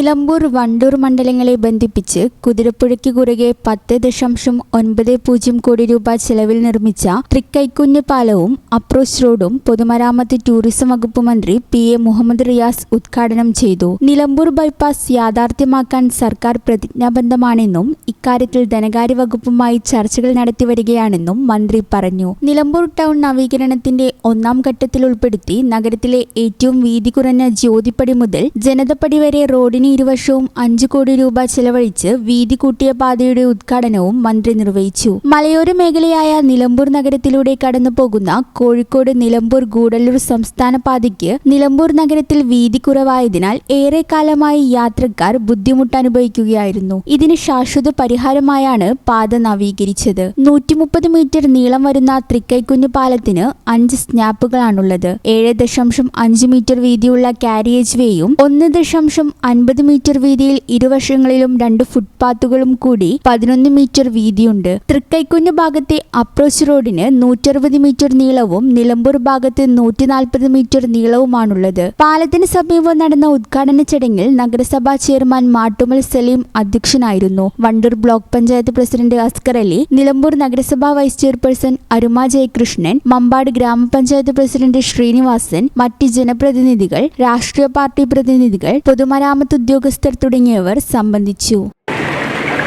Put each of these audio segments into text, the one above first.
നിലമ്പൂർ വണ്ടൂർ മണ്ഡലങ്ങളെ ബന്ധിപ്പിച്ച് കുതിരപ്പുഴയ്ക്ക് കുറുകെ 10.90 കോടി രൂപ ചെലവിൽ നിർമ്മിച്ച തൃക്കൈക്കുഞ്ഞ് പാലവും അപ്രോച്ച് റോഡും പൊതുമരാമത്ത് ടൂറിസം വകുപ്പ് മന്ത്രി PA മുഹമ്മദ് റിയാസ് ഉദ്ഘാടനം ചെയ്തു. നിലമ്പൂർ ബൈപ്പാസ് യാഥാർത്ഥ്യമാക്കാൻ സർക്കാർ പ്രതിജ്ഞാബദ്ധമാണെന്നും ഇക്കാര്യത്തിൽ ധനകാര്യ വകുപ്പുമായി ചർച്ചകൾ നടത്തിവരികയാണെന്നും മന്ത്രി പറഞ്ഞു. നിലമ്പൂർ ടൗൺ നവീകരണത്തിന്റെ 1ാം ഘട്ടത്തിൽ ഉൾപ്പെടുത്തി നഗരത്തിലെ ഏറ്റവും വീതി കുറഞ്ഞ ജ്യോതിപ്പടി മുതൽ ജനതപ്പടി വരെ റോഡിന് ഇരുവശവും 5 കോടി രൂപ ചെലവഴിച്ച് വീതി കൂട്ടിയ പാതയുടെ ഉദ്ഘാടനവും മന്ത്രി നിർവഹിച്ചു. മലയോര മേഖലയായ നിലമ്പൂർ നഗരത്തിലൂടെ കടന്നുപോകുന്ന കോഴിക്കോട് നിലമ്പൂർ ഗൂഡല്ലൂർ സംസ്ഥാന പാതയ്ക്ക് നിലമ്പൂർ നഗരത്തിൽ വീതി കുറവായതിനാൽ ഏറെക്കാലമായി യാത്രക്കാർ ബുദ്ധിമുട്ട് അനുഭവിക്കുകയായിരുന്നു. ഇതിന് ശാശ്വത പരിഹാരമായാണ് പാത നവീകരിച്ചത്. 130 മീറ്റർ നീളം വരുന്ന തൃക്കൈക്കുഞ്ഞ് പാലത്തിന് 5 സ്നാപ്പുകളാണുള്ളത്. 7.5 മീറ്റർ വീതിയുള്ള കാരിയേജ് വേയും 1.50 മീറ്റർ വീതിയിൽ ഇരുവശങ്ങളിലും 2 ഫുട്പാത്തുകളും കൂടി 11 മീറ്റർ വീതിയുണ്ട്. തൃക്കൈക്കുഞ്ഞ് ഭാഗത്തെ അപ്രോച്ച് റോഡിന് 160 മീറ്റർ നീളവും നിലമ്പൂർ ഭാഗത്ത് 140 മീറ്റർ നീളവുമാണുള്ളത്. പാലത്തിന് സമീപം നടന്ന ഉദ്ഘാടന ചടങ്ങിൽ നഗരസഭാ ചെയർമാൻ മാട്ടുമൽ സലീം അധ്യക്ഷനായിരുന്നു. വണ്ടൂർ ബ്ലോക്ക് പഞ്ചായത്ത് പ്രസിഡന്റ് അസ്കർ അലി, നിലമ്പൂർ നഗരസഭാ വൈസ് ചെയർപേഴ്സൺ അരുമ ജയകൃഷ്ണൻ, മമ്പാട് ഗ്രാമപഞ്ചായത്ത് പ്രസിഡന്റ് ശ്രീനിവാസൻ, മറ്റ് ജനപ്രതിനിധികൾ, രാഷ്ട്രീയ പാർട്ടി പ്രതിനിധികൾ, പൊതുമരാമത്ത് ഉദ്യോഗസ്ഥർ തുടങ്ങിയവർ സംബന്ധിച്ചു.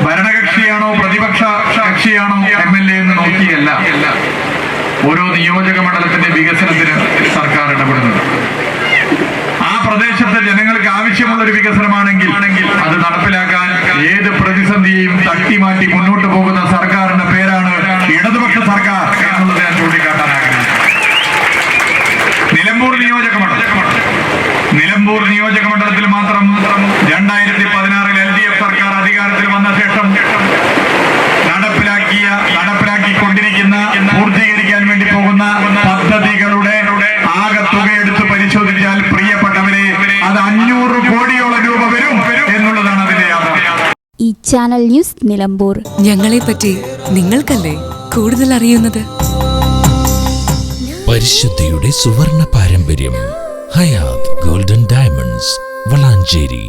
ഭരണകക്ഷിയാണോ പ്രതിപക്ഷ കക്ഷിയാണോ MLA എന്ന് നോക്കിയല്ല ഓരോ നിയോജക മണ്ഡലത്തിന്റെ വികസനത്തിന് സർക്കാർ ഇടപെടുന്നത്. ആ പ്രദേശത്തെ ജനങ്ങൾക്ക് ആവശ്യമുള്ള ഒരു വികസനമാണെങ്കിൽ അത് നടപ്പിലാക്കാൻ ഏത് പ്രതിസന്ധിയെയും തട്ടിമാറ്റി മുന്നോട്ട് പോകുന്ന സർക്കാരിന്റെ പേരാണ് ഇടതുപക്ഷ സർക്കാർ എന്നുള്ളത് ഞാൻ ചൂണ്ടിക്കാട്ടാൻ ആഗ്രഹിക്കുന്നു. നിലമ്പൂർ നിയോജക മണ്ഡലത്തിൽ മാത്രം 2016 LDF സർക്കാർ അധികാരത്തിൽ വന്ന ശേഷം നടപ്പിലാക്കിക്കൊണ്ടിരിക്കുന്ന പൂർത്തീകരിക്കാൻ വേണ്ടി പോകുന്ന പദ്ധതികളുടെ ആകെ തുക എടുത്ത് പരിശോധിച്ചാൽ പ്രിയപ്പെട്ടവരെ അത് 500 കോടിയോളം രൂപ വരും എന്നുള്ളതാണ് അതിന്റെ യാഥാർത്ഥ്യം. ഈ ചാനൽ ന്യൂസ് നിലമ്പൂർ. ഞങ്ങളെ പറ്റി നിങ്ങൾക്കല്ലേ കൂടുതൽ അറിയുന്നത്? പരിശുദ്ധിയുടെ സുവർണ പാരമ്പര്യം ഹയാത്ത് ഗോൾഡൻ ഡയമണ്ട്സ് വളാഞ്ചേരി.